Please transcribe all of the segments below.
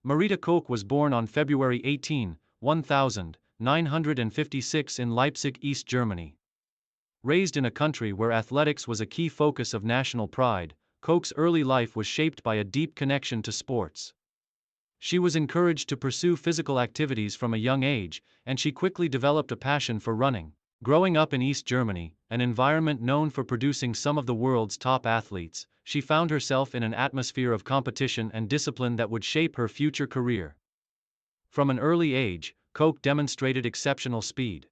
Marita Koch was born on February 18, 1956 in Leipzig, East Germany. Raised in a country where athletics was a key focus of national pride, Koch's early life was shaped by a deep connection to sports. She was encouraged to pursue physical activities from a young age, and she quickly developed a passion for running. Growing up in East Germany, an environment known for producing some of the world's top athletes, she found herself in an atmosphere of competition and discipline that would shape her future career. From an early age, Koch demonstrated exceptional speed.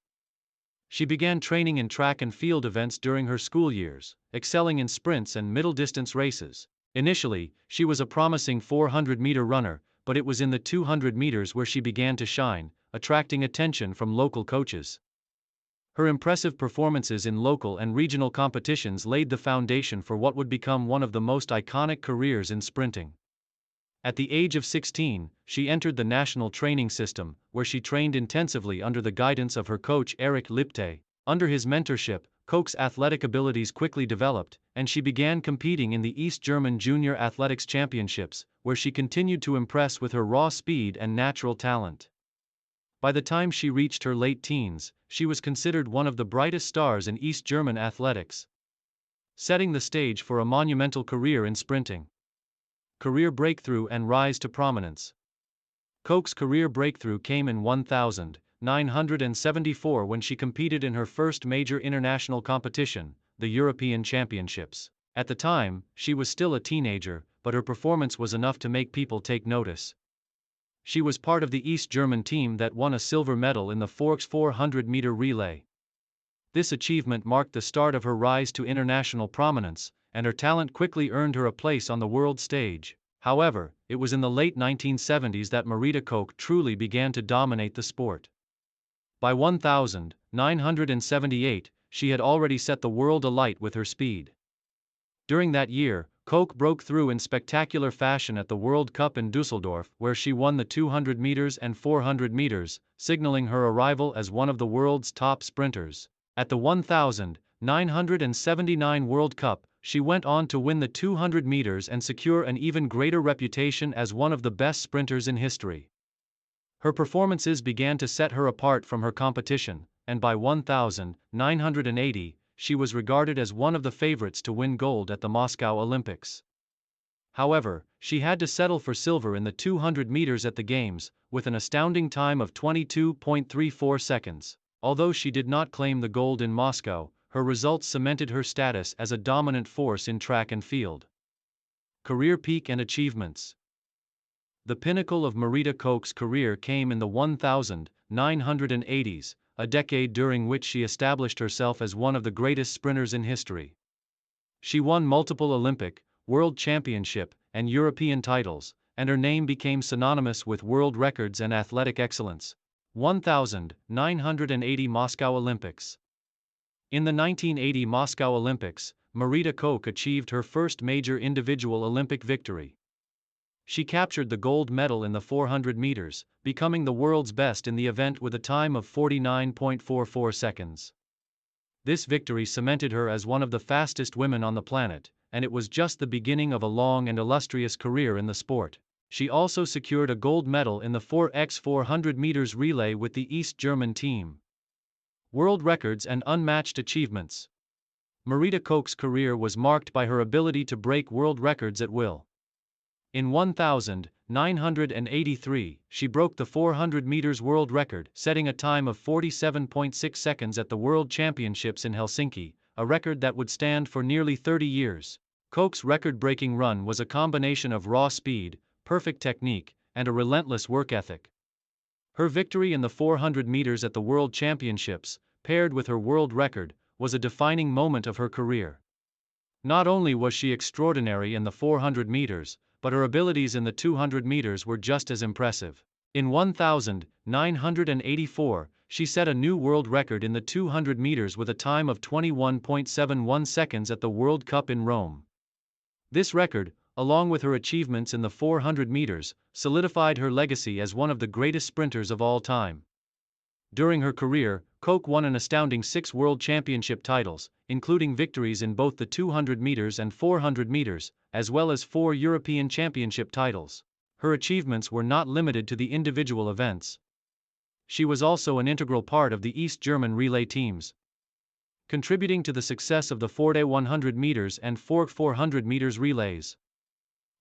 She began training in track and field events during her school years, excelling in sprints and middle-distance races. Initially, she was a promising 400-meter runner, but it was in the 200 meters where she began to shine, attracting attention from local coaches. Her impressive performances in local and regional competitions laid the foundation for what would become one of the most iconic careers in sprinting. At the age of 16, she entered the national training system, where she trained intensively under the guidance of her coach Erich Lipte. Under his mentorship, Koch's athletic abilities quickly developed, and she began competing in the East German Junior Athletics Championships, where she continued to impress with her raw speed and natural talent. By the time she reached her late teens, she was considered one of the brightest stars in East German athletics, setting the stage for a monumental career in sprinting. Career breakthrough and rise to prominence. Koch's career breakthrough came in 1974 when she competed in her first major international competition, the European Championships. At the time, she was still a teenager, but her performance was enough to make people take notice. She was part of the East German team that won a silver medal in the 400-meter relay. This achievement marked the start of her rise to international prominence, and her talent quickly earned her a place on the world stage. However, it was in the late 1970s that Marita Koch truly began to dominate the sport. By 1978, she had already set the world alight with her speed. During that year, Koch broke through in spectacular fashion at the World Cup in Düsseldorf, where she won the 200 meters and 400 meters, signaling her arrival as one of the world's top sprinters. At the 1979 World Cup, she went on to win the 200 meters and secure an even greater reputation as one of the best sprinters in history. Her performances began to set her apart from her competition, and by 1980, she was regarded as one of the favorites to win gold at the Moscow Olympics. However, she had to settle for silver in the 200 meters at the Games, with an astounding time of 22.34 seconds. Although she did not claim the gold in Moscow, her results cemented her status as a dominant force in track and field. Career peak and achievements. The pinnacle of Marita Koch's career came in the 1980s, a decade during which she established herself as one of the greatest sprinters in history. She won multiple Olympic, World Championship, and European titles, and her name became synonymous with world records and athletic excellence. 1980 Moscow Olympics. In the 1980 Moscow Olympics, Marita Koch achieved her first major individual Olympic victory. She captured the gold medal in the 400 meters, becoming the world's best in the event with a time of 49.44 seconds. This victory cemented her as one of the fastest women on the planet, and it was just the beginning of a long and illustrious career in the sport. She also secured a gold medal in the 4x400 meters relay with the East German team. World records and unmatched achievements. Marita Koch's career was marked by her ability to break world records at will. In 1983, she broke the 400 meters world record, setting a time of 47.6 seconds at the World Championships in Helsinki, a record that would stand for nearly 30 years. Koch's record-breaking run was a combination of raw speed, perfect technique, and a relentless work ethic. Her victory in the 400 meters at the World Championships, paired with her world record, was a defining moment of her career. Not only was she extraordinary in the 400 meters, but her abilities in the 200 meters were just as impressive. In 1984, she set a new world record in the 200 meters with a time of 21.71 seconds at the World Cup in Rome. This record, along with her achievements in the 400 meters, solidified her legacy as one of the greatest sprinters of all time. During her career, Koch won an astounding 6 World Championship titles, including victories in both the 200 meters and 400 meters, as well as 4 European Championship titles. her achievements were not limited to the individual events. She was also an integral part of the East German relay teams, contributing to the success of the 4x 100 meters and 4x400 meters relays.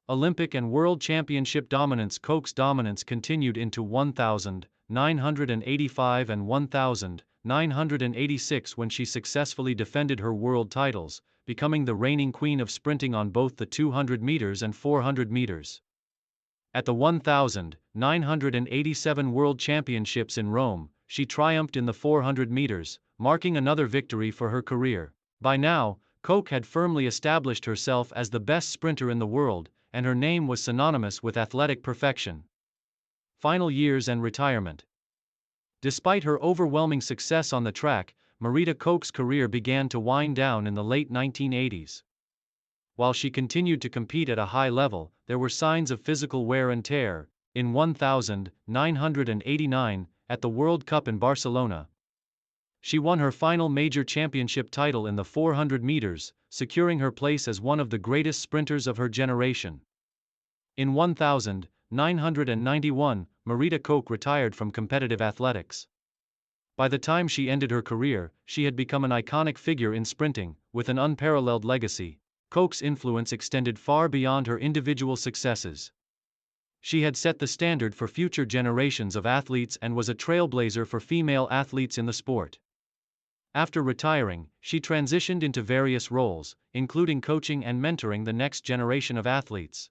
Olympic and World Championship dominance. Koch's dominance continued into 1,985 and 1,986 when she successfully defended her world titles, becoming the reigning queen of sprinting on both the 200 meters and 400 meters. At the 1,987 World Championships in Rome, she triumphed in the 400 meters, marking another victory for her career. By now, Koch had firmly established herself as the best sprinter in the world, and her name was synonymous with athletic perfection. Final years and retirement. Despite her overwhelming success on the track, Marita Koch's career began to wind down in the late 1980s. While she continued to compete at a high level, there were signs of physical wear and tear. In 1989, at the World Cup in Barcelona, she won her final major championship title in the 400 meters, securing her place as one of the greatest sprinters of her generation. In 1991, Marita Koch retired from competitive athletics. By the time she ended her career, she had become an iconic figure in sprinting, with an unparalleled legacy. Koch's influence extended far beyond her individual successes. She had set the standard for future generations of athletes and was a trailblazer for female athletes in the sport. After retiring, she transitioned into various roles, including coaching and mentoring the next generation of athletes.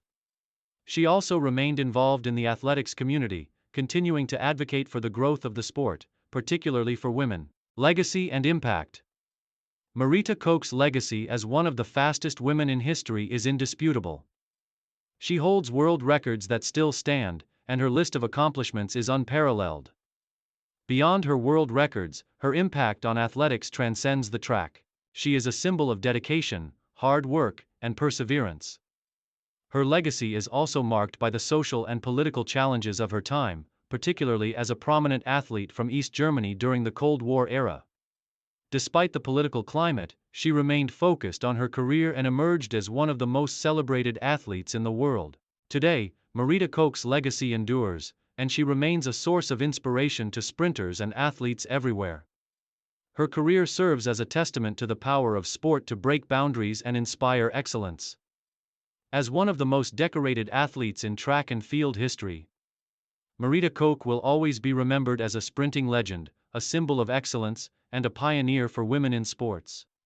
She also remained involved in the athletics community, continuing to advocate for the growth of the sport, particularly for women. Legacy and impact. Marita Koch's legacy as one of the fastest women in history is indisputable. She holds world records that still stand, and her list of accomplishments is unparalleled. Beyond her world records, her impact on athletics transcends the track. She is a symbol of dedication, hard work, and perseverance. Her legacy is also marked by the social and political challenges of her time, particularly as a prominent athlete from East Germany during the Cold War era. Despite the political climate, she remained focused on her career and emerged as one of the most celebrated athletes in the world. Today, Marita Koch's legacy endures, and she remains a source of inspiration to sprinters and athletes everywhere. Her career serves as a testament to the power of sport to break boundaries and inspire excellence. As one of the most decorated athletes in track and field history, Marita Koch will always be remembered as a sprinting legend, a symbol of excellence, and a pioneer for women in sports.